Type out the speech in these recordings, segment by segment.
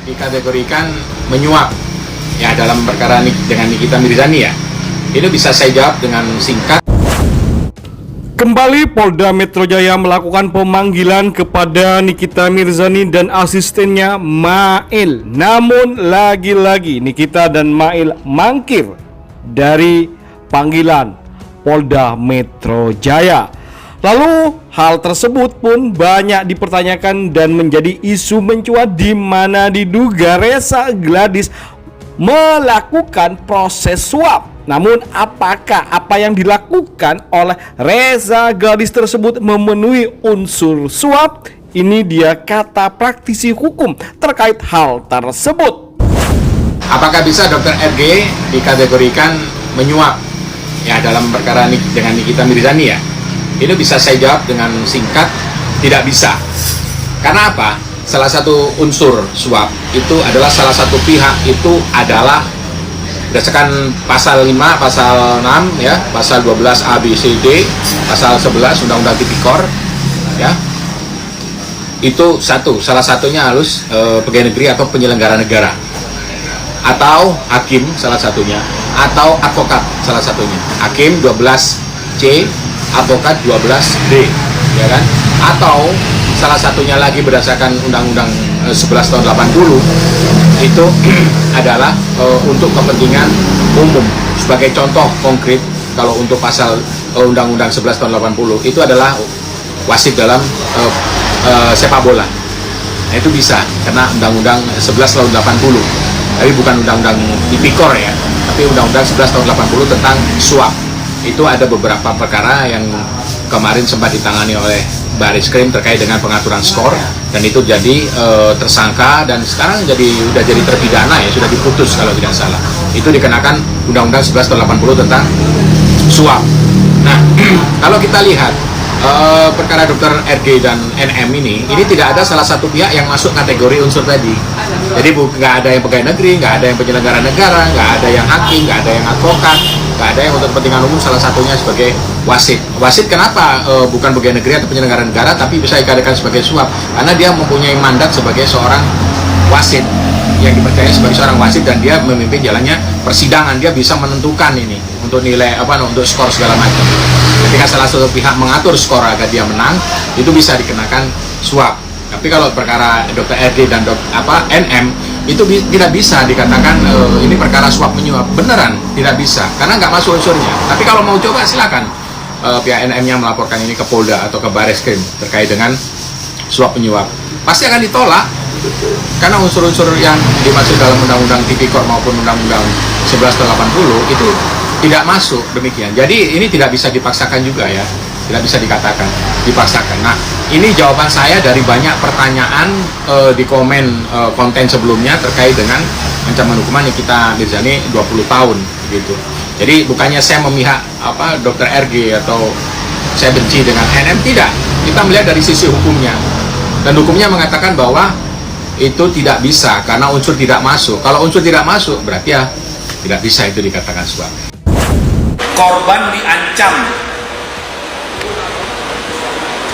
Dikategorikan menyuap ya dalam perkara dengan Nikita Mirzani ya. Itu bisa saya jawab dengan singkat. Kembali Polda Metro Jaya melakukan pemanggilan kepada Nikita Mirzani dan asistennya Mail. Namun lagi-lagi Nikita dan Mail mangkir dari panggilan Polda Metro Jaya. Lalu hal tersebut pun banyak dipertanyakan dan menjadi isu mencuat, di mana diduga Reza Gladys melakukan proses suap. Namun apakah apa yang dilakukan oleh Reza Gladys tersebut memenuhi unsur suap? Ini dia kata praktisi hukum terkait hal tersebut. Apakah bisa Dr. RG dikategorikan menyuap ya dalam perkara dengan Nikita Mirzani ya? Itu bisa saya jawab dengan singkat, tidak bisa. Karena apa? Salah satu unsur suap itu adalah salah satu pihak itu adalah berdasarkan pasal 5, pasal 6 ya, pasal 12 A, B, C, D, pasal 11 Undang-Undang Tipikor ya. Itu salah satunya harus pegawai negeri atau penyelenggara negara, atau hakim salah satunya, atau advokat salah satunya. Hakim 12C, advokat 12D, ya kan? Atau salah satunya lagi berdasarkan Undang-Undang 11 tahun 80 itu adalah untuk kepentingan umum. Sebagai contoh konkret, kalau untuk pasal Undang-Undang 11 tahun 80 itu adalah wasit dalam sepak bola. Nah, itu bisa karena Undang-Undang 11 tahun 80. Tapi bukan Undang-Undang Tipikor ya, tapi Undang-Undang 11 tahun 80 tentang suap. Itu ada beberapa perkara yang kemarin sempat ditangani oleh Baris-Krim terkait dengan pengaturan skor, dan itu jadi tersangka dan sekarang udah jadi terpidana ya, sudah diputus kalau tidak salah. Itu dikenakan Undang-Undang 11 tahun 80 tentang suap. Nah, kalau kita lihat perkara Dr. RG dan NM ini tidak ada salah satu pihak yang masuk kategori unsur tadi. Jadi nggak ada yang pegawai negeri, nggak ada yang penyelenggara negara, nggak ada yang hakim, nggak ada yang advokat, nggak ada yang untuk kepentingan umum, salah satunya sebagai wasit. Wasit kenapa bukan pegawai negeri atau penyelenggara negara tapi bisa dikatakan sebagai suap? Karena dia mempunyai mandat sebagai seorang wasit, yang dipercaya sebagai seorang wasit, dan dia memimpin jalannya persidangan. Dia bisa menentukan ini untuk nilai untuk skor segala macam. Ketika salah satu pihak mengatur skor agar dia menang, itu bisa dikenakan suap. Tapi kalau perkara Dr. RD dan NM itu tidak bisa dikatakan ini perkara suap menyuap, beneran tidak bisa karena nggak masuk unsurnya. Tapi kalau mau coba silakan pihak NM-nya melaporkan ini ke Polda atau ke Baris-Krim terkait dengan suap menyuap, pasti akan ditolak karena unsur-unsur yang dimaksud dalam Undang-Undang Tipikor maupun Undang-Undang 11 tahun 80 itu tidak masuk demikian. Jadi ini tidak bisa dipaksakan juga ya, tidak bisa dikatakan dipaksakan. Nah, ini jawaban saya dari banyak pertanyaan di komen konten sebelumnya terkait dengan ancaman hukuman Nikita Mirzani 20 tahun gitu. Jadi bukannya saya memihak Dr. RG atau saya benci dengan NM, tidak. Kita melihat dari sisi hukumnya. Dan hukumnya mengatakan bahwa itu tidak bisa karena unsur tidak masuk. Kalau unsur tidak masuk berarti ya tidak bisa itu dikatakan suap. Korban diancam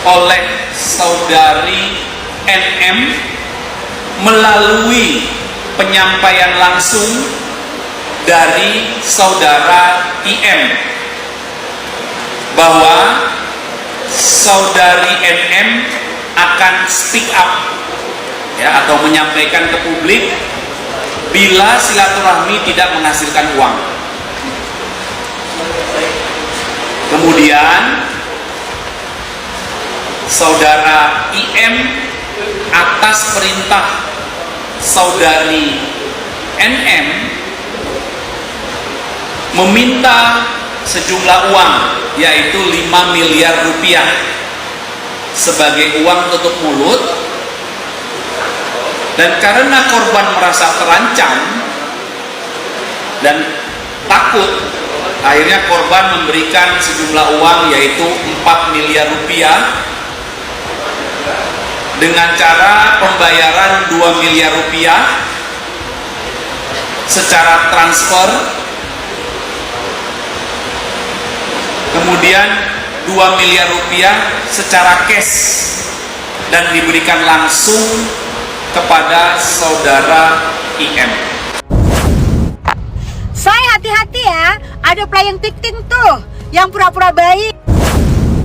oleh saudari NM melalui penyampaian langsung dari saudara IM bahwa saudari NM akan speak up ya, atau menyampaikan ke publik bila silaturahmi tidak menghasilkan uang. Kemudian saudara IM atas perintah saudari NM meminta sejumlah uang, yaitu 5 miliar rupiah sebagai uang tutup mulut. Dan karena korban merasa terancam dan takut, akhirnya korban memberikan sejumlah uang yaitu 4 miliar rupiah dengan cara pembayaran 2 miliar rupiah secara transfer, kemudian 2 miliar rupiah secara cash dan diberikan langsung kepada saudara IM. Saya hati-hati ya, ada pelayan tikting tuh yang pura-pura baik.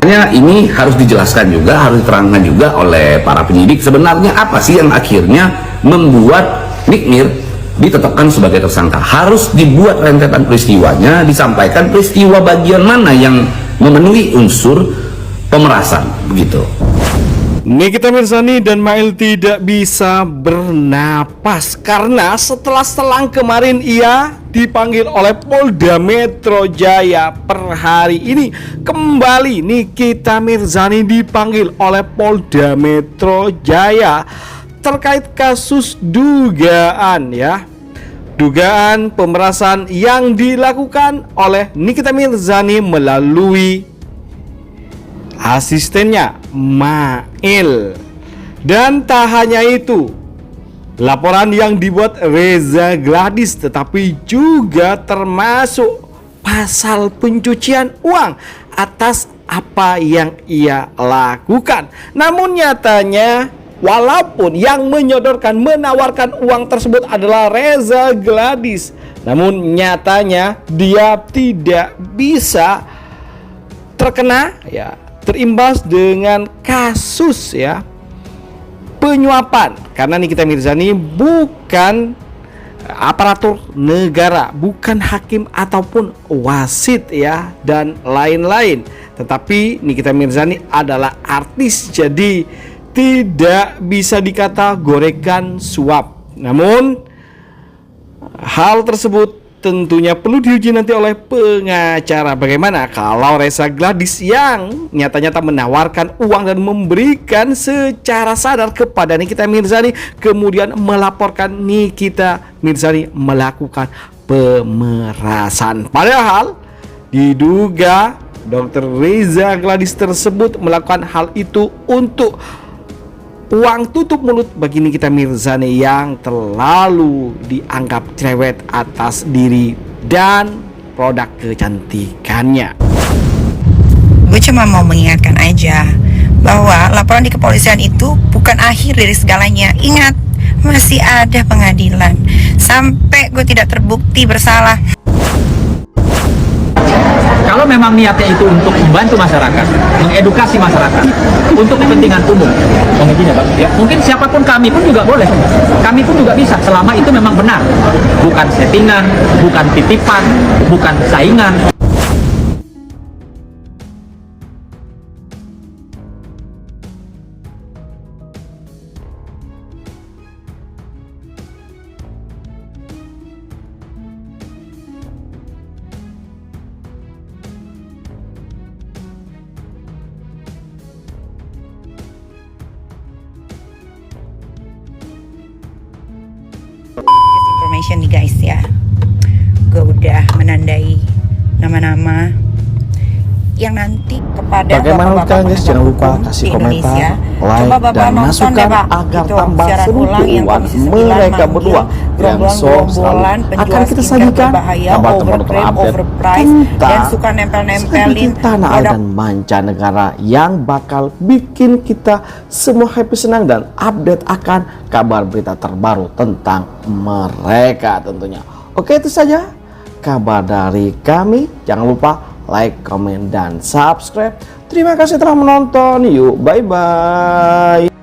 Ini harus dijelaskan juga, harus diterangkan juga oleh para penyidik sebenarnya apa sih yang akhirnya membuat Nikmir ditetapkan sebagai tersangka. Harus dibuat rentetan peristiwanya, disampaikan peristiwa bagian mana yang memenuhi unsur pemerasan, begitu. Nikita Mirzani dan Mail tidak bisa bernapas karena setelah selang kemarin ia dipanggil oleh Polda Metro Jaya. Per hari ini kembali Nikita Mirzani dipanggil oleh Polda Metro Jaya terkait kasus dugaan pemerasan yang dilakukan oleh Nikita Mirzani melalui asistennya Mail. Dan tak hanya itu, laporan yang dibuat Reza Gladys tetapi juga termasuk pasal pencucian uang atas apa yang ia lakukan. Namun nyatanya walaupun yang menyodorkan menawarkan uang tersebut adalah Reza Gladys, namun nyatanya dia tidak bisa terkena terimbas dengan kasus penyuapan karena Nikita Mirzani bukan aparatur negara, bukan hakim ataupun wasit dan lain-lain. Tetapi Nikita Mirzani adalah artis, jadi tidak bisa dikategorikan suap. Namun hal tersebut tentunya perlu diuji nanti oleh pengacara. Bagaimana kalau Reza Gladys yang nyata-nyata menawarkan uang dan memberikan secara sadar kepada Nikita Mirzani, kemudian melaporkan Nikita Mirzani melakukan pemerasan. Padahal diduga Dr. Reza Gladys tersebut melakukan hal itu untuk uang tutup mulut bagi Nikita Mirzani yang terlalu dianggap cerewet atas diri dan produk kecantikannya. Gue cuma mau mengingatkan aja bahwa laporan di kepolisian itu bukan akhir dari segalanya. Ingat, masih ada pengadilan sampai gue tidak terbukti bersalah. Kalau memang niatnya itu untuk membantu masyarakat, mengedukasi masyarakat, untuk kepentingan umum, mungkin siapapun, kami pun juga boleh, kami pun juga bisa, selama itu memang benar, bukan settingan, bukan titipan, bukan saingan. Information nih guys ya, gue udah menandai nama-nama yang nanti kepada bagaimana kalian guys, jangan lupa kasih komentar, like, dan masukan agar tambah seru mereka berdua yang selalu akan kita sajikan kabar terbaru update tentang sedikit tanah air dan mancanegara yang bakal bikin kita semua happy, senang, dan update akan kabar berita terbaru tentang mereka tentunya. Oke, itu saja kabar dari kami. Jangan lupa like, komen, dan subscribe. Terima kasih telah menonton. Yuk, bye-bye.